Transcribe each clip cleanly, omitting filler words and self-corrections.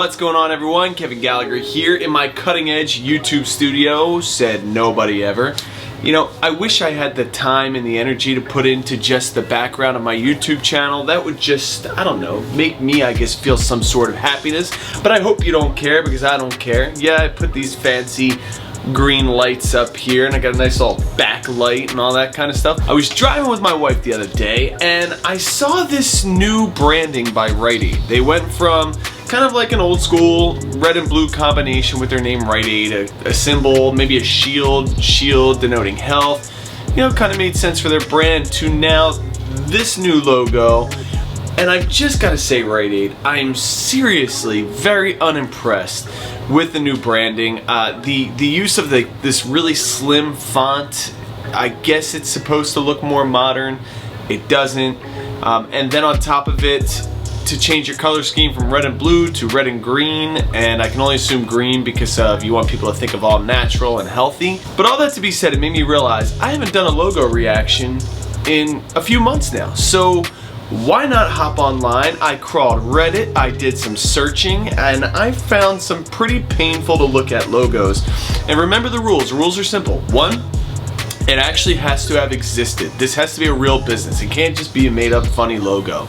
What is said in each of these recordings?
What's going on, everyone? Kevin Gallagher here in my cutting edge YouTube studio, said nobody ever. You know, I wish I had the time and the energy to put into just the background of my YouTube channel. That would just, I don't know, make me, I guess, feel some sort of happiness. But I hope you don't care, because I don't care. Yeah, I put these fancy green lights up here, and I got a nice little backlight and all that kind of stuff. I was driving with my wife the other day, and I saw this new branding by Rite Aid. They went from kind of like an old school red and blue combination with their name Rite Aid, a symbol, maybe a shield denoting health. You know, kind of made sense for their brand, to now this new logo. And I've just got to say, Rite Aid, I'm seriously very unimpressed with the new branding. The use of this really slim font, I guess it's supposed to look more modern. It doesn't. And then on top of it, to change your color scheme from red and blue to red and green, and I can only assume green because you want people to think of all natural and healthy. But all that to be said, it made me realize I haven't done a logo reaction in a few months now. So why not hop online? I crawled Reddit, I did some searching, and I found some pretty painful to look at logos. And remember the rules. The rules are simple. One, it actually has to have existed. This has to be a real business. It can't just be a made up funny logo.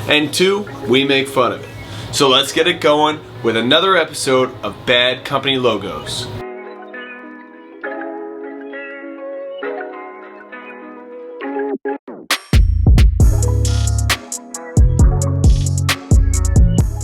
And two, we make fun of it. So let's get it going with another episode of Bad Company Logos.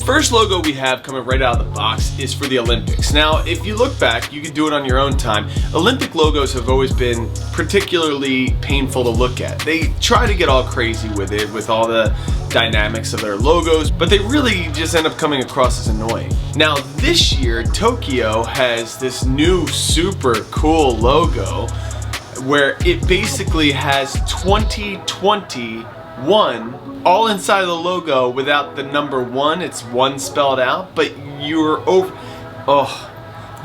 First logo we have coming right out of the box is for the Olympics. Now, if you look back, you can do it on your own time. Olympic logos have always been particularly painful to look at. They try to get all crazy with it, with all the dynamics of their logos, but they really just end up coming across as annoying. Now, this year, Tokyo has this new super cool logo where it basically has 2021 all inside of the logo without the number 1. It's 1 spelled out, but you're over. Oh,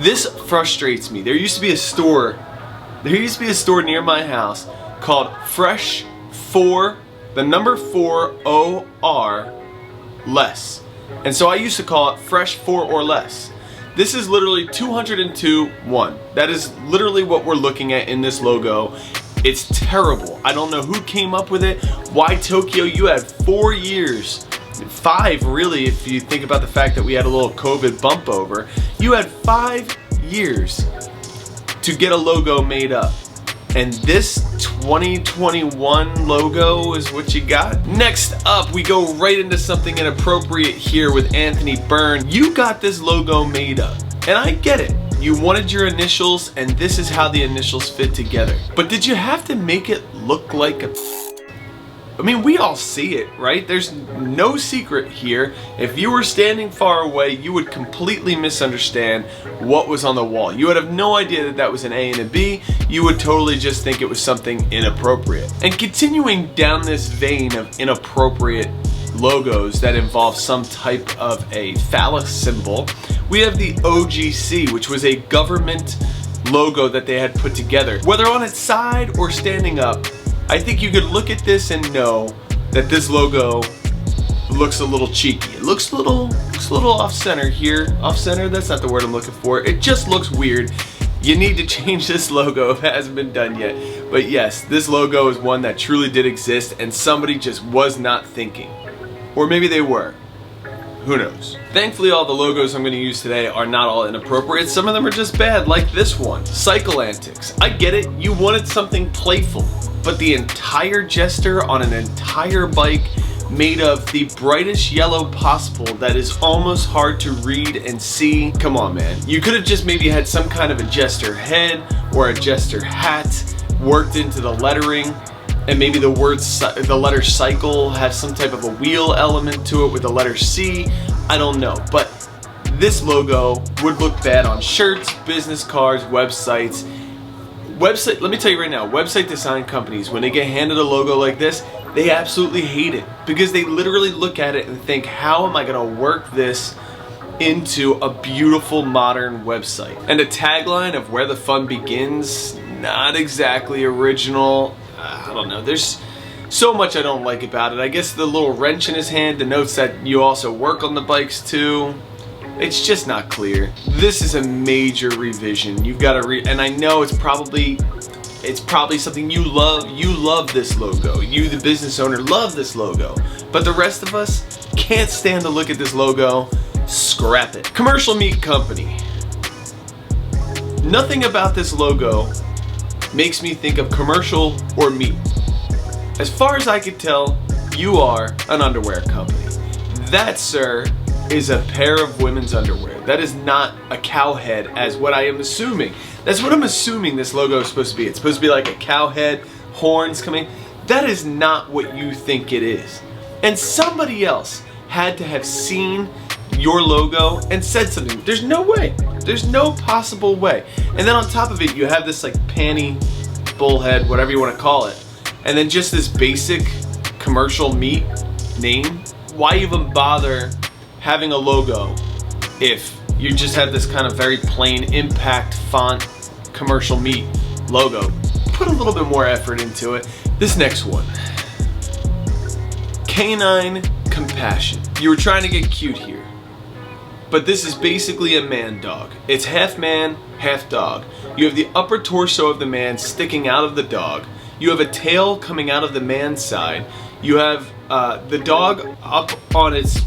this frustrates me. There used to be a store near my house called Fresh 4, the number 4 OR less. And so I used to call it Fresh 4 or less. This is literally 202 1. That is literally what we're looking at in this logo. It's terrible. I don't know who came up with it. Why Tokyo? You had 4 years, 5 really, if you think about the fact that we had a little COVID bump over. You had 5 years to get a logo made up. And this 2021 logo is what you got? Next up, we go right into something inappropriate here with Anthony Byrne. You got this logo made up, and I get it. You wanted your initials, and this is how the initials fit together. But did you have to make it look like a... I mean, we all see it, right? There's no secret here. If you were standing far away, you would completely misunderstand what was on the wall. You would have no idea that that was an A and a B. You would totally just think it was something inappropriate. And continuing down this vein of inappropriate logos that involve some type of a phallus symbol, we have the OGC, which was a government logo that they had put together. Whether on its side or standing up, I think you could look at this and know that this logo looks a little cheeky. It looks a little off-center here. Off-center, that's not the word I'm looking for. It just looks weird. You need to change this logo if it hasn't been done yet. But yes, this logo is one that truly did exist, and somebody just was not thinking. Or maybe they were. Who knows? Thankfully, all the logos I'm going to use today are not all inappropriate. Some of them are just bad, like this one, Cycle Antics. I get it, you wanted something playful, but the entire gesture on an entire bike made of the brightest yellow possible that is almost hard to read and see. Come on, man. You could have just maybe had some kind of a jester head or a jester hat worked into the lettering. And maybe the letter cycle has some type of a wheel element to it with the letter C. I don't know, but this logo would look bad on shirts, business cards, websites. Let me tell you right now, website design companies, when they get handed a logo like this, they absolutely hate it, because they literally look at it and think, how am I gonna work this into a beautiful modern website? And a tagline of where the fun begins, not exactly original. I don't know, there's so much I don't like about it. I guess the little wrench in his hand denotes that you also work on the bikes too. It's just not clear. This is a major revision. You've got to and I know it's probably something you love. You love this logo. You, the business owner, love this logo. But the rest of us can't stand to look at this logo. Scrap it. Commercial meat company. Nothing about this logo makes me think of commercial or meat. As far as I could tell, you are an underwear company. That, sir, is a pair of women's underwear. That is not a cow head, as what I am assuming. That's what I'm assuming this logo is supposed to be. It's supposed to be like a cow head, horns coming. That is not what you think it is. And somebody else had to have seen your logo and said something. There's no way. There's no possible way. And then on top of it, you have this like panty, bullhead, whatever you want to call it. And then just this basic commercial meat name. Why even bother having a logo if you just have this kind of very plain impact font commercial meat logo? Put a little bit more effort into it. This next one. Canine compassion. You were trying to get cute here. But this is basically a man dog. It's half man, half dog. You have the upper torso of the man sticking out of the dog. You have a tail coming out of the man's side. You have the dog up on its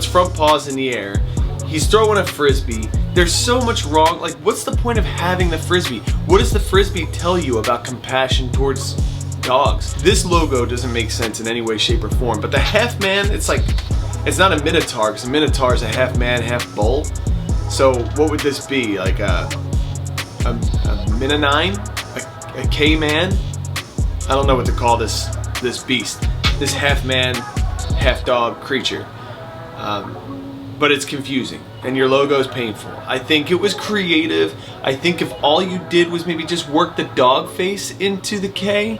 front paws in the air. He's throwing a frisbee. There's so much wrong. Like, what's the point of having the frisbee? What does the frisbee tell you about compassion towards dogs? This logo doesn't make sense in any way, shape, or form. But the half man, it's like, it's not a minotaur, because a minotaur is a half man, half bull. So what would this be? Like a minonine? A K-man? I don't know what to call this beast. This half man, half dog creature. But it's confusing, and your logo is painful. I think it was creative. I think if all you did was maybe just work the dog face into the K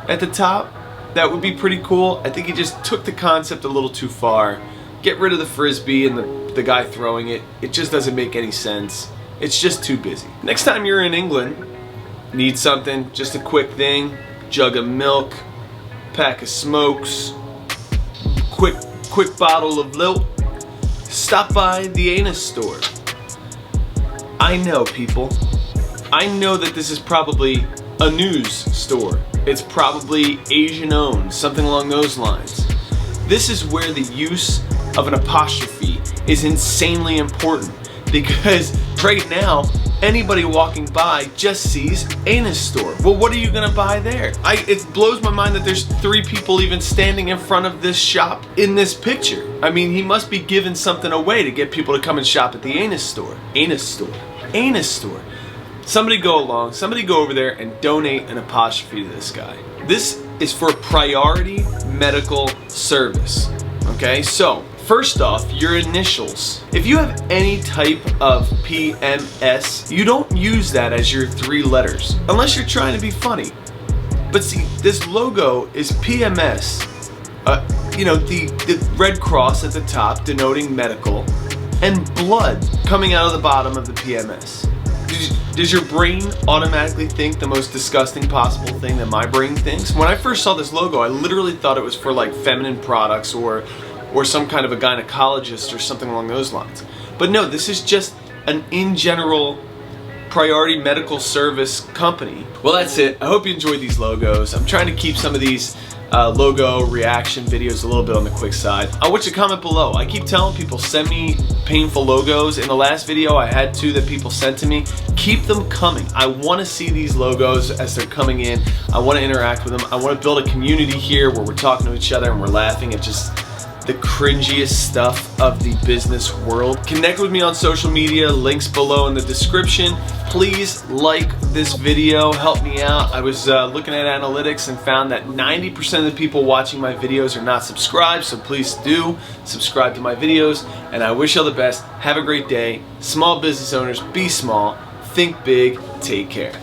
at the top, that would be pretty cool. I think he just took the concept a little too far. Get rid of the frisbee and the guy throwing it. It just doesn't make any sense. It's just too busy. Next time you're in England, need something, just a quick thing, jug of milk, pack of smokes, quick bottle of lilt, stop by the Anus store. I know, people. I know that this is probably a news store. It's probably Asian owned, something along those lines. This is where the use of an apostrophe is insanely important, because right now anybody walking by just sees Anus store. Well, what are you gonna buy there? It blows my mind that there's 3 people even standing in front of this shop in this picture. I mean, he must be giving something away to get people to come and shop at the Anus store. Anus store. Anus store. Somebody go along, somebody go over there and donate an apostrophe to this guy. This is for priority medical service. Okay, so first off, your initials. If you have any type of PMS, you don't use that as your 3 letters, unless you're trying to be funny. But see, this logo is PMS. The red cross at the top denoting medical, and blood coming out of the bottom of the PMS. Does your brain automatically think the most disgusting possible thing that my brain thinks? When I first saw this logo, I literally thought it was for like feminine products or some kind of a gynecologist or something along those lines. But no, this is just an in general priority medical service company. Well, that's it. I hope you enjoyed these logos. I'm trying to keep some of these logo reaction videos a little bit on the quick side. I want you to comment below. I keep telling people, send me painful logos. In the last video, I had 2 that people sent to me. Keep them coming. I want to see these logos as they're coming in. I want to interact with them. I want to build a community here where we're talking to each other and we're laughing at just the cringiest stuff of the business world. Connect with me on social media, links below in the description. Please like this video, help me out. I was looking at analytics and found that 90% of the people watching my videos are not subscribed, so please do subscribe to my videos, and I wish you all the best. Have a great day. Small business owners, be small, think big, take care.